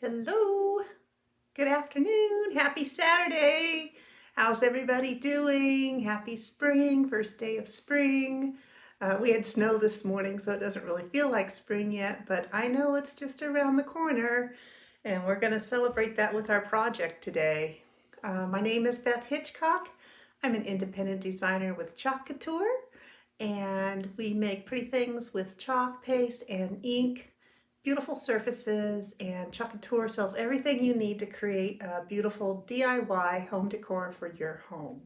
Hello, good afternoon, happy Saturday. How's everybody doing? Happy spring, first day of spring. We had snow this morning, so it doesn't really feel like spring yet, but I know it's just around the corner, and we're going to celebrate that with our project today. My name is Beth Hitchcock. I'm an independent designer with Couture, and we make pretty things with chalk paste and ink. Beautiful surfaces, and Couture sells everything you need to create a beautiful DIY home decor for your home.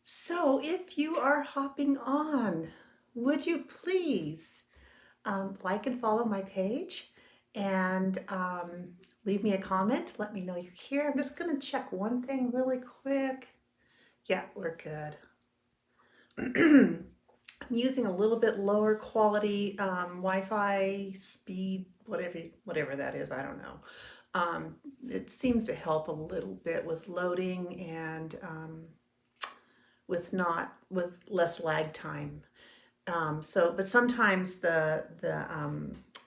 So if you are hopping on, would you please like and follow my page and leave me a comment. Let me know you're here. I'm just going to check one thing really quick. Yeah, we're good. I'm using a little bit lower quality Wi-Fi speed, whatever that is, I don't know. It seems to help a little bit with loading and with less lag time. But sometimes the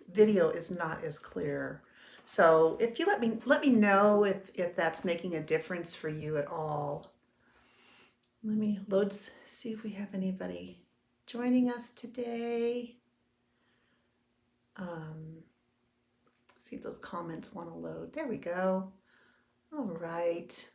video is not as clear. So if you let me know if that's making a difference for you at all. Let me see if we have anybody joining us today. See if those comments want to load. There we go. All right.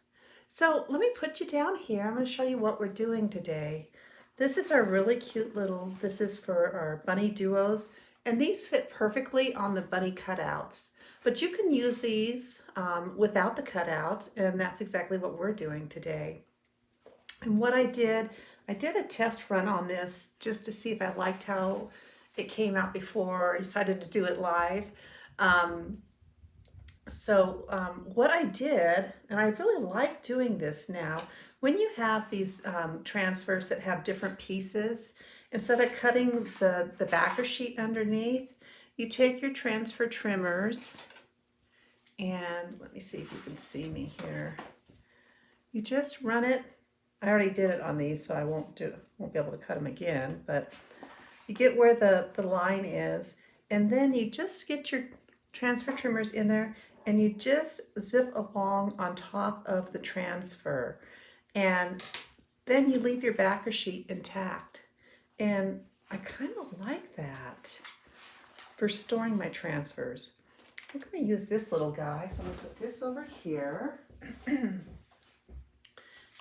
So let me put you down here. I'm going to show you what we're doing today. This is our really cute this is for our bunny duos, and these fit perfectly on the bunny cutouts. But you can use these without the cutouts, and that's exactly what we're doing today. And what I did a test run on this just to see if I liked how it came out before I decided to do it live. What I did, and I really like doing this now, when you have these transfers that have different pieces, instead of cutting the backer sheet underneath, you take your transfer trimmers, and let me see if you can see me here. You just run it. I already did it on these, so I won't be able to cut them again, but you get where the line is, and then you just get your transfer trimmers in there, and you just zip along on top of the transfer, and then you leave your backer sheet intact. And I kind of like that for storing my transfers. I'm going to use this little guy, so I'm going to put this over here.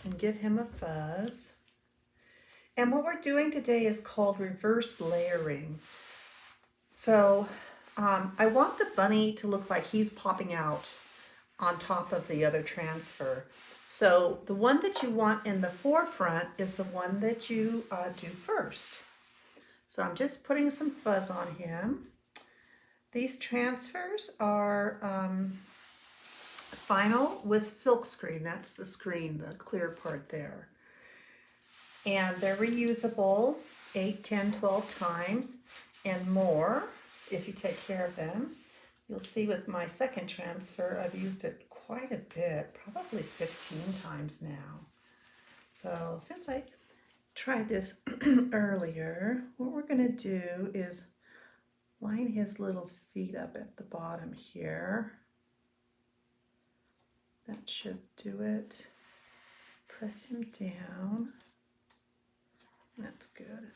And give him a fuzz. And what we're doing today is called reverse layering. So I want the bunny to look like he's popping out on top of the other transfer. So the one that you want in the forefront is the one that you do first. So I'm just putting some fuzz on him. These transfers are vinyl with silk screen. That's the screen, the clear part there. And they're reusable 8, 10, 12 times and more if you take care of them. You'll see with my second transfer, I've used it quite a bit, probably 15 times now. So since I tried this earlier, what we're going to do is line his little feet up at the bottom here. That should do it. Press him down. That's good.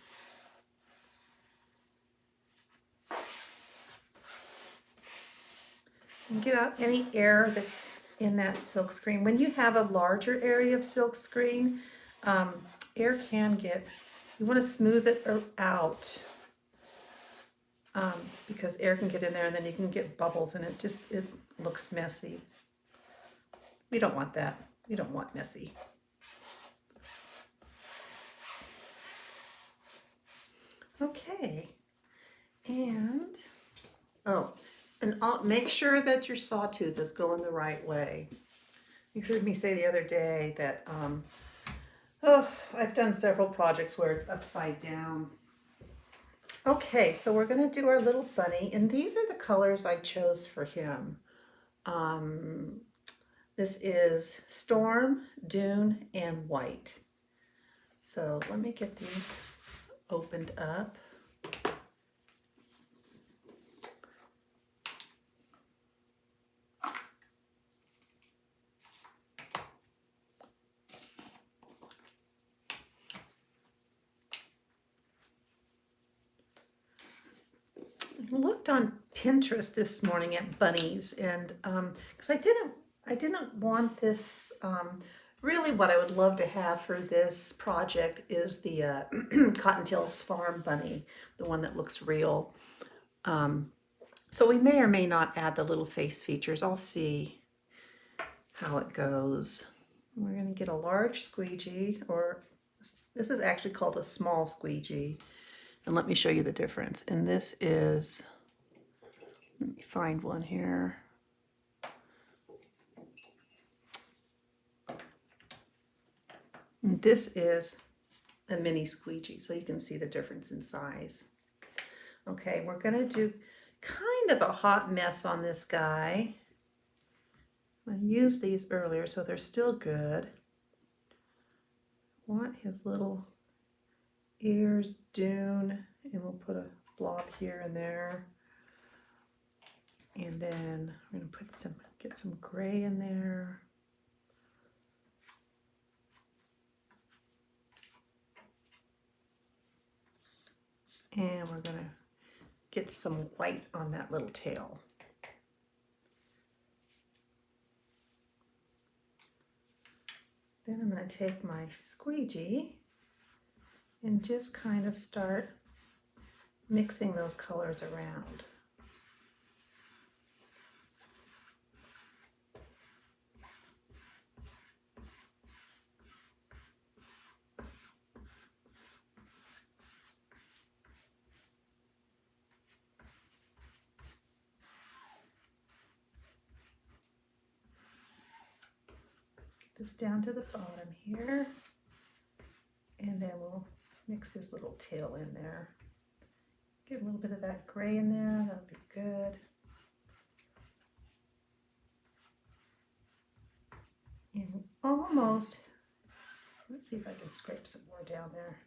And get out any air that's in that silk screen. When you have a larger area of silk screen, air can get, you want to smooth it out because air can get in there and then you can get bubbles and it looks messy. We don't want that. We don't want messy. Okay, and I'll make sure that your sawtooth is going the right way. You heard me say the other day that I've done several projects where it's upside down. Okay, so we're going to do our little bunny, and these are the colors I chose for him. This is Storm, Dune, and White. So let me get these opened up. looked on Pinterest this morning at bunnies, and because I didn't want this. Really, what I would love to have for this project is the Cottontail's Farm bunny, the one that looks real. So we may or may not add the little face features. I'll see how it goes. We're going to get a large squeegee, or this is actually called a small squeegee. And let me show you the difference. And this is, let me find one here. And this is a mini squeegee, so you can see the difference in size. Okay, we're going to do kind of a hot mess on this guy. I used these earlier, so they're still good. Want his little ears dune, and we'll put a blob here and there. And then we're going to get some gray in there. And we're going to get some white on that little tail. Then I'm going to take my squeegee and just kind of start mixing those colors around. This down to the bottom here, and then we'll mix his little tail in there. Get a little bit of that gray in there, that'll be good. And almost, let's see if I can scrape some more down there.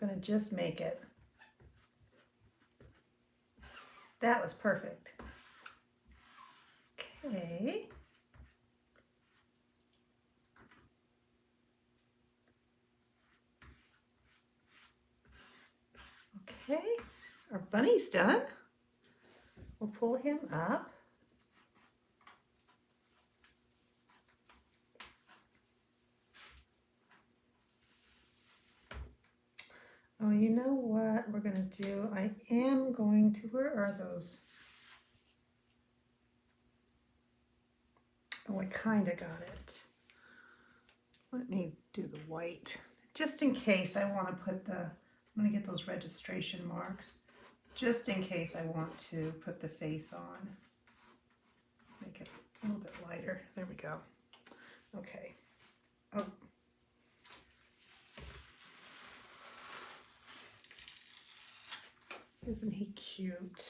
I'm gonna just make it. That was perfect. Okay. Okay, our bunny's done. We'll pull him up. Oh, you know what we're going to do? I am going to, where are those? Oh, I kind of got it. Let me do the white. Just in case I want to put the, I'm going to get those registration marks. Just in case I want to put the face on. Make it a little bit lighter. There we go. Okay. Oh. Isn't he cute?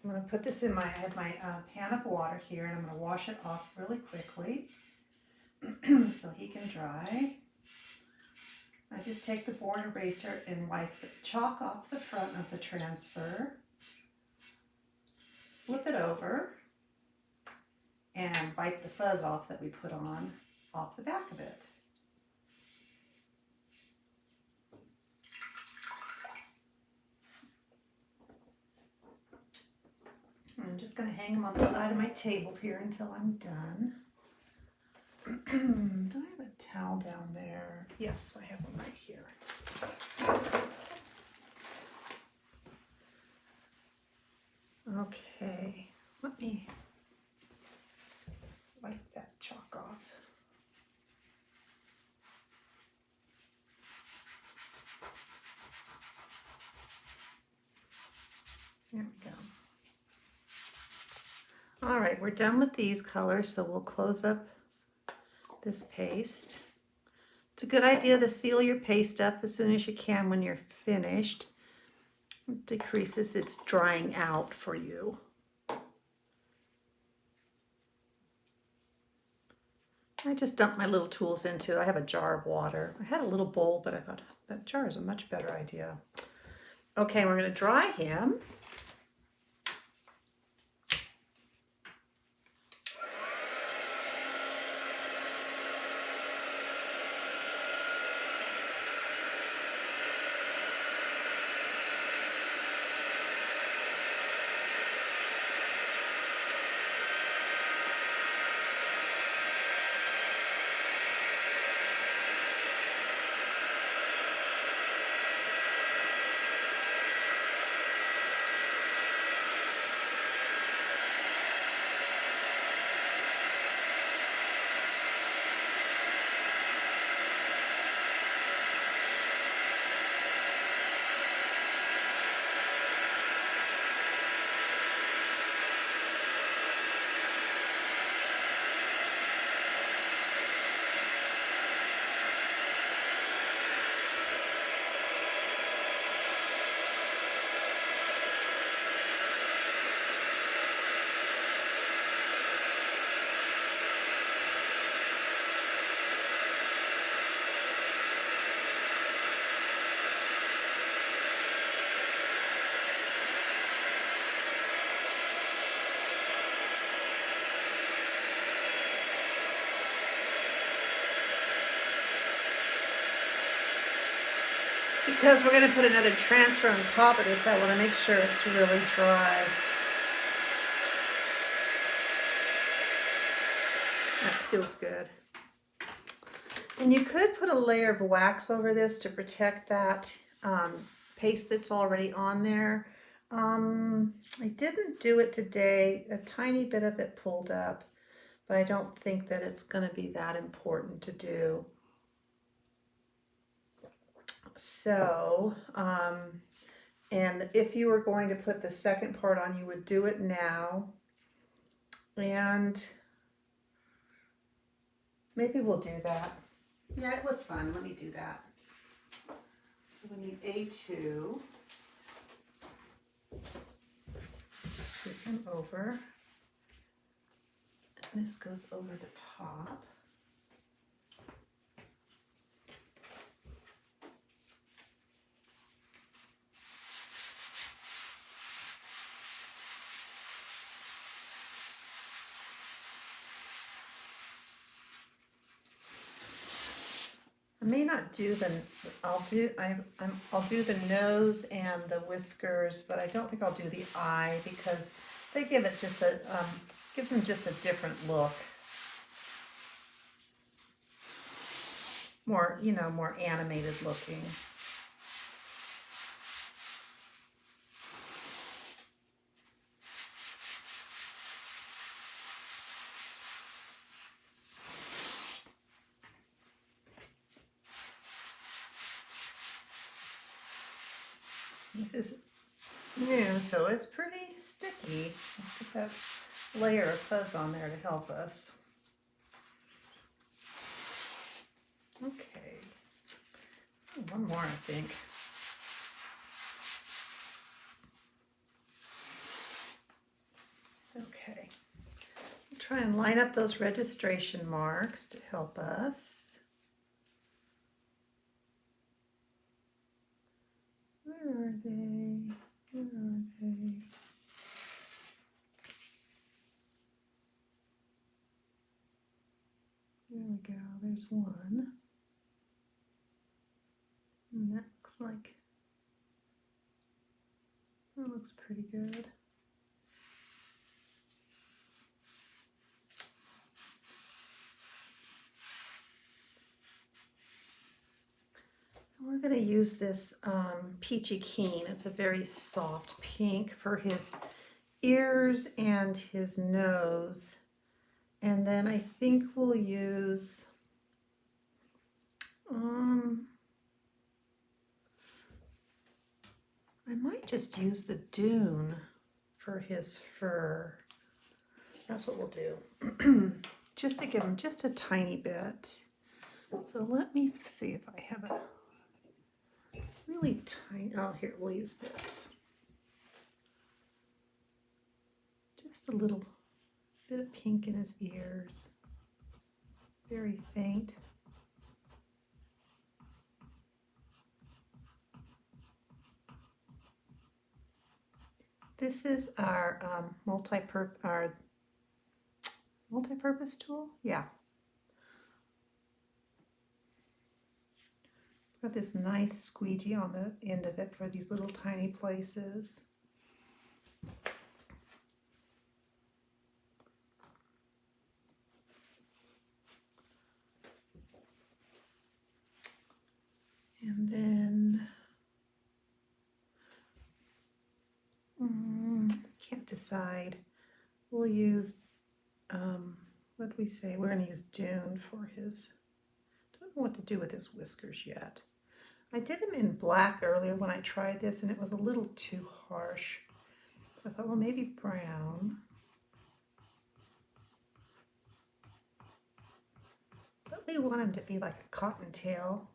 I'm going to put this in my, I have my pan of water here, and I'm going to wash it off really quickly so he can dry. I just take the board eraser and wipe the chalk off the front of the transfer, flip it over, and wipe the fuzz off that we put on off the back of it. I'm just going to hang them on the side of my table here until I'm done. Do I have a towel down there? Yes, I have one right here. Okay, let me wipe that chalk off. There we go. All right, we're done with these colors, so we'll close up this paste. It's a good idea to seal your paste up as soon as you can when you're finished. It decreases its drying out for you. I just dumped my little tools into, I have a jar of water. I had a little bowl, but I thought that jar is a much better idea. Okay, we're going to dry him. Because we're going to put another transfer on top of this, I want to make sure it's really dry. That feels good. And you could put a layer of wax over this to protect that paste that's already on there. I didn't do it today. A tiny bit of it pulled up, but I don't think that it's going to be that important to do. So, and if you were going to put the second part on, you would do it now. And maybe we'll do that. Yeah, it was fun. Let me do that. So we need A2. Scoop them over. And this goes over the top. I may not do the, I'll do the nose and the whiskers, but I don't think I'll do the eye because they give it just a, gives them just a different look. More, you know, more animated looking. This is new, so it's pretty sticky. Let's put that layer of fuzz on there to help us. Okay. One more, I think. Okay. We'll try and line up those registration marks to help us. Where are they? Where are they? There we go. There's one. And that looks pretty good. We're going to use this Peachy Keen. It's a very soft pink for his ears and his nose. And then I think we'll use I might just use the dune for his fur. That's what we'll do. Just to give him just a tiny bit. So let me see if I have a really tiny, oh here, we'll use this. Just a little bit of pink in his ears. Very faint. This is our multi-purpose tool. Yeah. It's got this nice squeegee on the end of it for these little tiny places. And then can't decide. We'll use what did we say? We're going to use dune for his. Don't know what to do with his whiskers yet. I did him in black earlier when I tried this, and it was a little too harsh. So I thought, well, maybe brown. But we want him to be like a cottontail.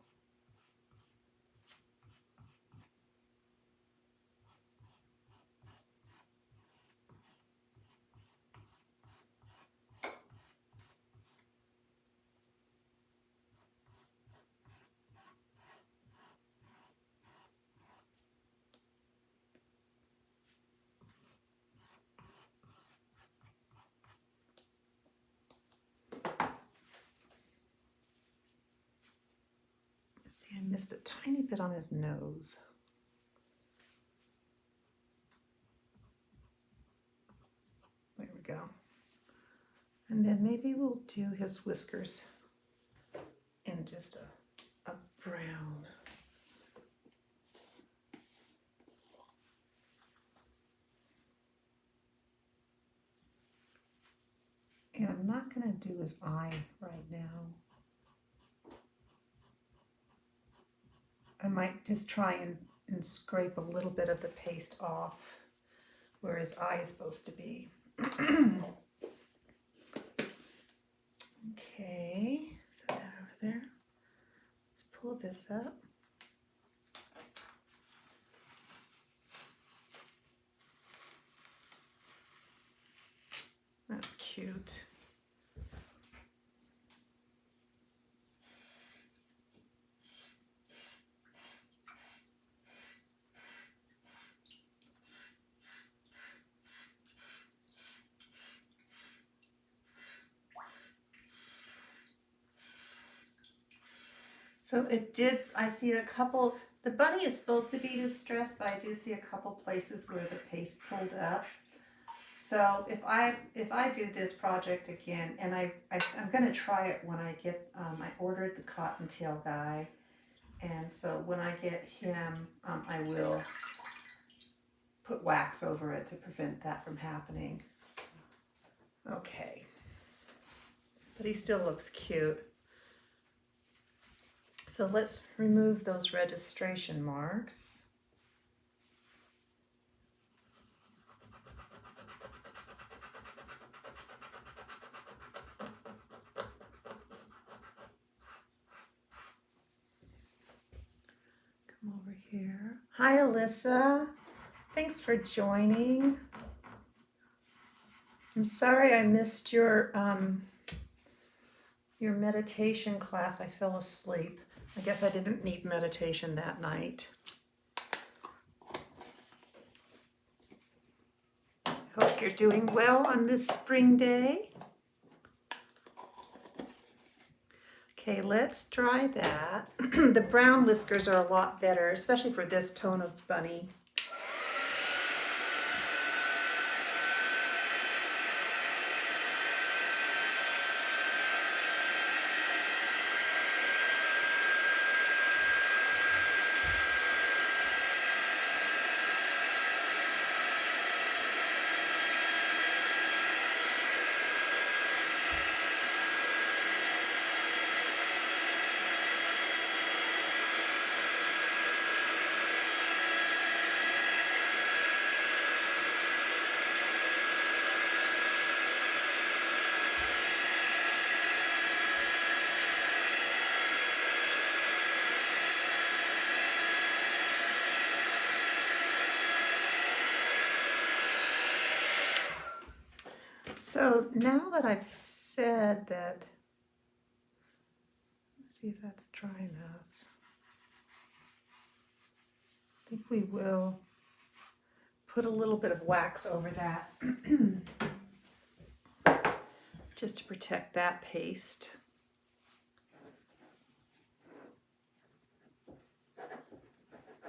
See, I missed a tiny bit on his nose. There we go. And then maybe we'll do his whiskers in just a brown. And I'm not going to do his eye right now. I might just try and scrape a little bit of the paste off where his eye is supposed to be. Okay, set that over there. Let's pull this up. That's cute. So it did, I see a couple, the bunny is supposed to be distressed, but I do see a couple places where the paste pulled up. So if I do this project again, and I'm going to try it when I get, I ordered the cottontail guy, and so when I get him, I will put wax over it to prevent that from happening. Okay, but he still looks cute. So let's remove those registration marks. Come over here. Hi, Alyssa. Thanks for joining. I'm sorry I missed your meditation class. I fell asleep. I guess I didn't need meditation that night. Hope you're doing well on this spring day. Okay, let's try that. The brown whiskers are a lot better, especially for this tone of bunny. So now that I've said that, let's see if that's dry enough. I think we will put a little bit of wax over that just to protect that paste.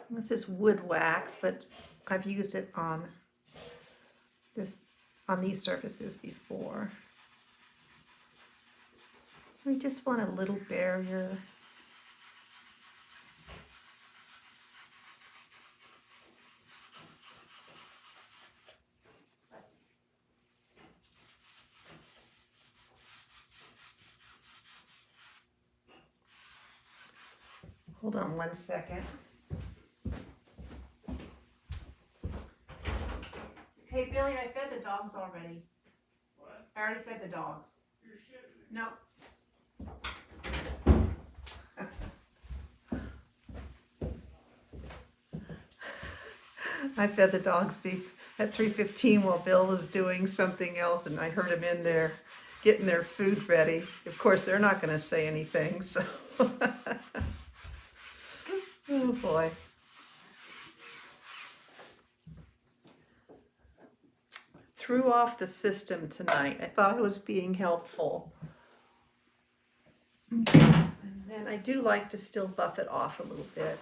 This is wood wax, but I've used it on these surfaces before. We just want a little barrier. Hold on one second. Hey, Billy, I fed the dogs already. What? I already fed the dogs. You're shitting me. Nope. I fed the dogs at 3:15 while Bill was doing something else, and I heard him in there getting their food ready. Of course, they're not going to say anything, so. Oh, boy. Threw off the system tonight. I thought I was being helpful. And then I do like to still buff it off a little bit.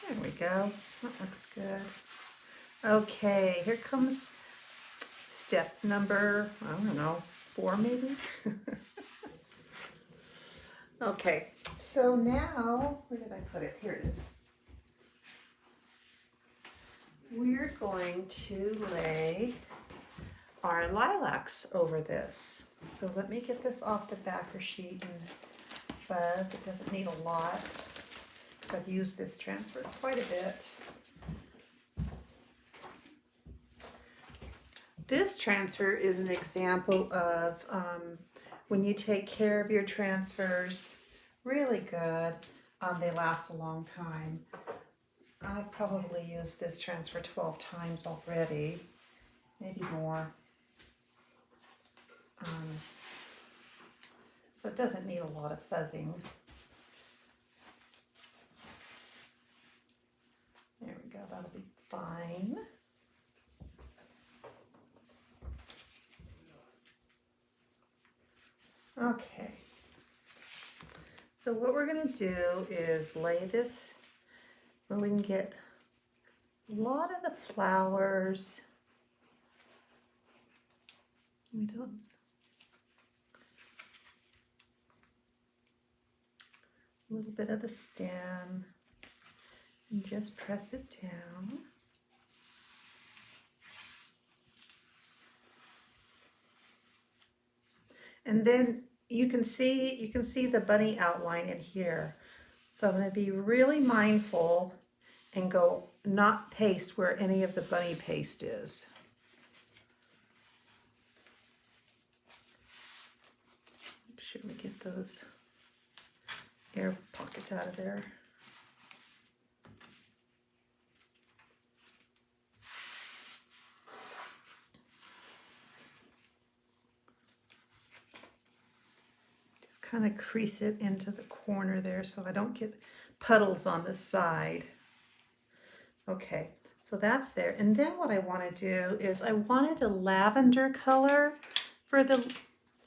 There we go. That looks good. Okay, here comes step number, I don't know, 4 maybe? Okay, so now, where did I put it? Here it is. We're going to lay our lilacs over this. So let me get this off the backer sheet and fuzz. It doesn't need a lot. I've used this transfer quite a bit. This transfer is an example of when you take care of your transfers really good, they last a long time. I've probably used this transfer 12 times already, maybe more. So it doesn't need a lot of fuzzing. There we go, that'll be fine. Okay, so what we're going to do is lay this where we can get a lot of the flowers. We don't. A little bit of the stem and just press it down. And then you can see the bunny outline in here. So I'm going to be really mindful and go not paste where any of the bunny paste is. Make sure we get those air pockets out of there. Kind of crease it into the corner there so I don't get puddles on the side. Okay, so that's there. And then what I want to do is I wanted a lavender color for the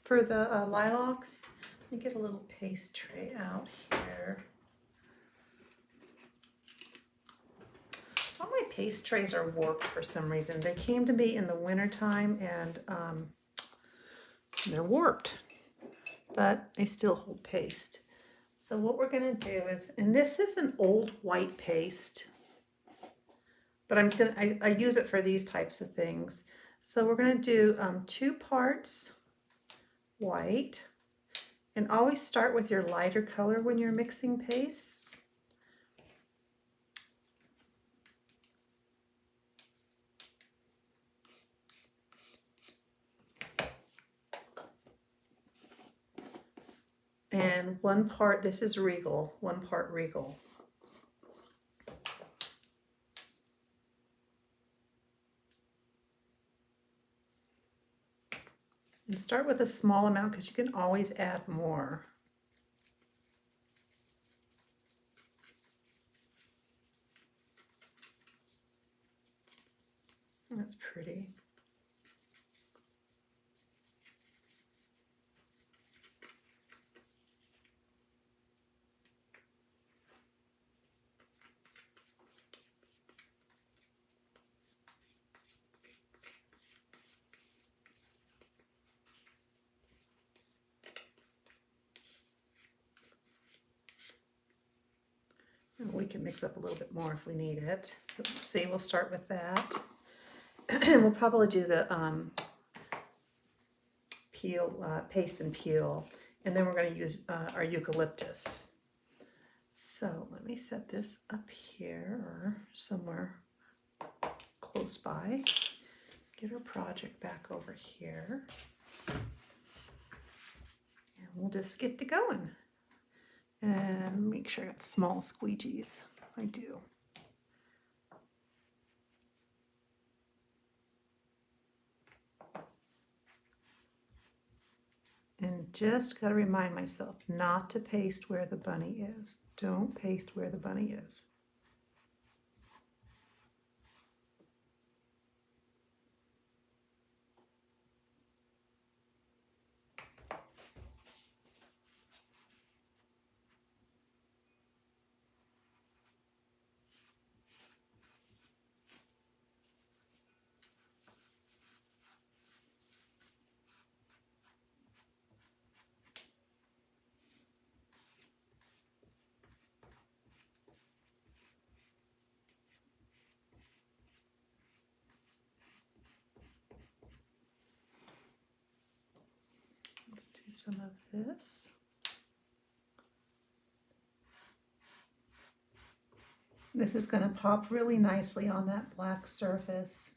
lilacs. Let me get a little paste tray out here. All my paste trays are warped for some reason. They came to me in the winter time and they're warped. But they still hold paste. So what we're going to do is, and this is an old white paste, but I use it for these types of things. So we're going to do 2 parts white, and always start with your lighter color when you're mixing pastes. And 1 part, this is Regal, 1 part Regal. And start with a small amount because you can always add more. That's pretty. We can mix up a little bit more if we need it. Let's see, we'll start with that. We'll probably do the paste and peel, and then we're going to use our eucalyptus. So let me set this up here or somewhere close by. Get our project back over here. And we'll just get to going. And make sure I got small squeegees. I do. just got to remind myself not to paste where the bunny is. Don't paste where the bunny is. Let's do some of this. This is going to pop really nicely on that black surface.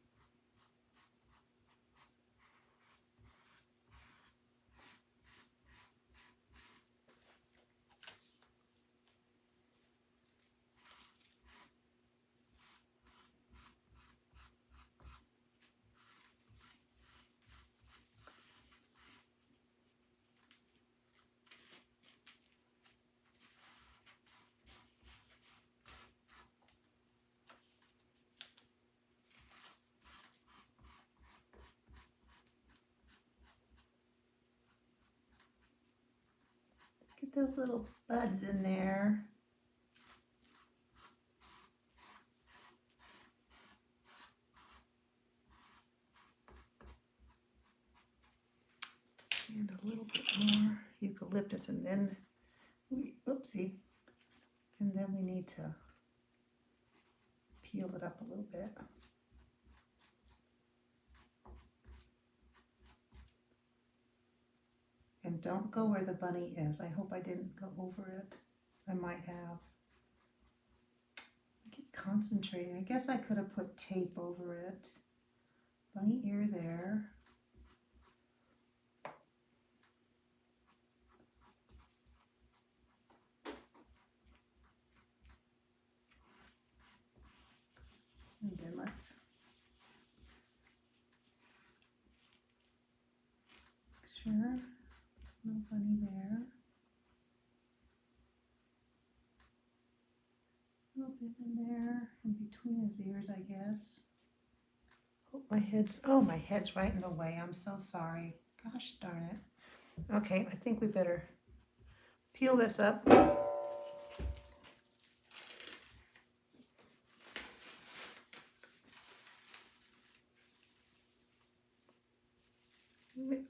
Get those little buds in there. And a little bit more eucalyptus, and then oopsie, and then we need to peel it up a little bit. And don't go where the bunny is. I hope I didn't go over it. I might have. I keep concentrating. I guess I could have put tape over it. Bunny ear there. And then let's make sure no bunny there. A little bit in there, in between his ears, I guess. Oh, my head's right in the way. I'm so sorry. Gosh darn it. Okay, I think we better peel this up.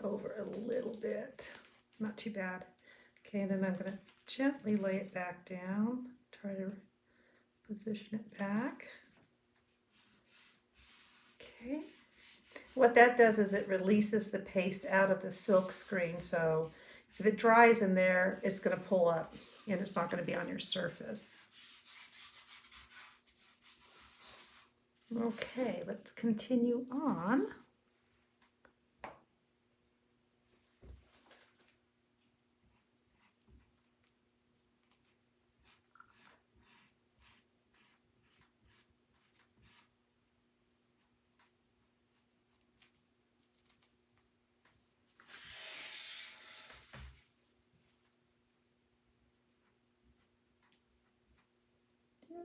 Over a little bit, not too bad. Okay, then I'm going to gently lay it back down, try to position it back. Okay, what that does is it releases the paste out of the silk screen, so if it dries in there, it's going to pull up and it's not going to be on your surface. Okay, let's continue on.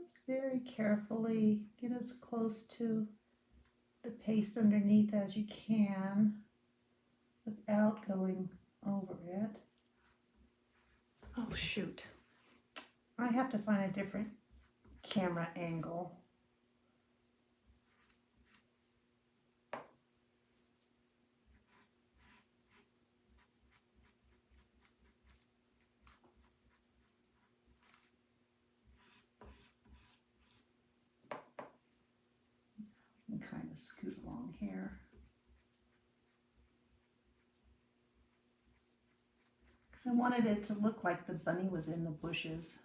Just very carefully get as close to the paste underneath as you can without going over it. Oh shoot, I have to find a different camera angle. And kind of scoot along here. Because I wanted it to look like the bunny was in the bushes.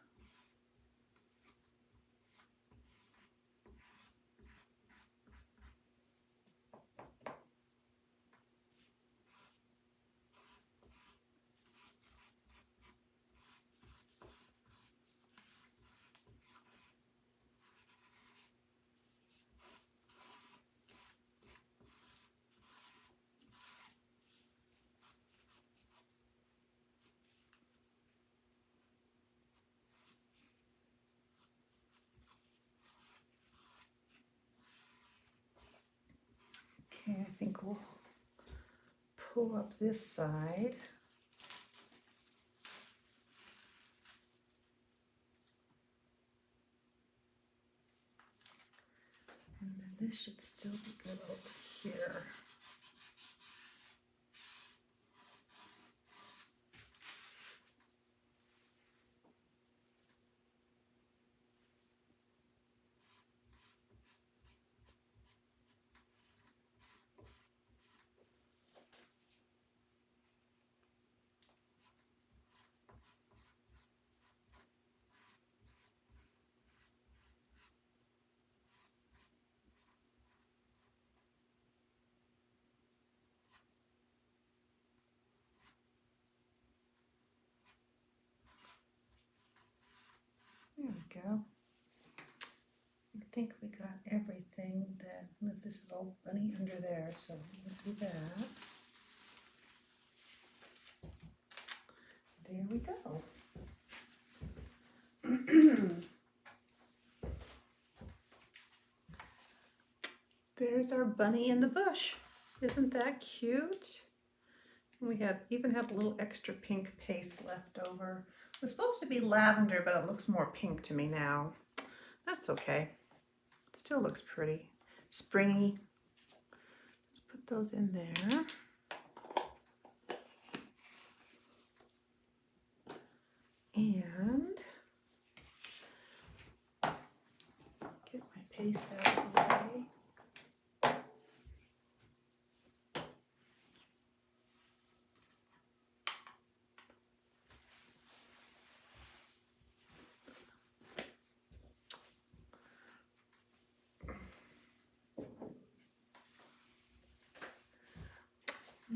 pull up this side. And then this should still be good over here. There we go. I think we got everything that, this is all bunny under there, so we'll do that. There we go. There's our bunny in the bush. Isn't that cute? We even have a little extra pink paste left over. It was supposed to be lavender, but it looks more pink to me now. That's okay. It still looks pretty. Springy. Let's put those in there. And get my paste out of the way.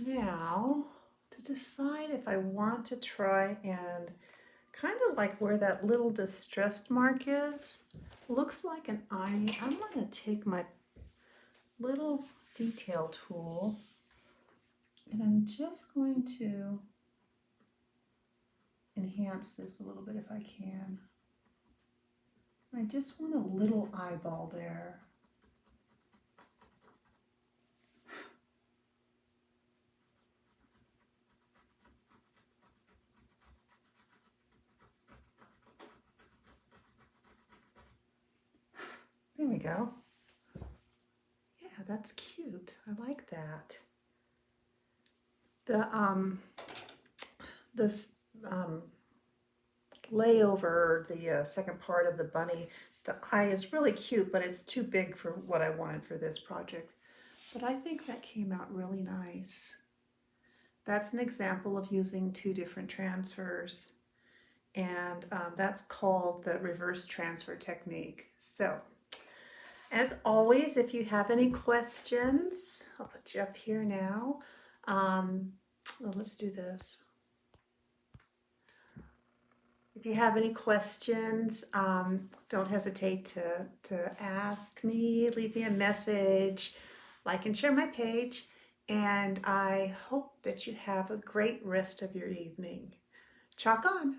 Now, to decide if I want to try and kind of like where that little distressed mark is, looks like an eye. I'm going to take my little detail tool and I'm just going to enhance this a little bit if I can. I just want a little eyeball there. There we go. Yeah, that's cute. I like that. This layover, the second part of the bunny, the eye is really cute, but it's too big for what I wanted for this project. But I think that came out really nice. That's an example of using two different transfers. And that's called the reverse transfer technique. So, as always, if you have any questions, I'll put you up here now. Well, let's do this. If you have any questions, don't hesitate to ask me, leave me a message, like and share my page, and I hope that you have a great rest of your evening. Chalk on!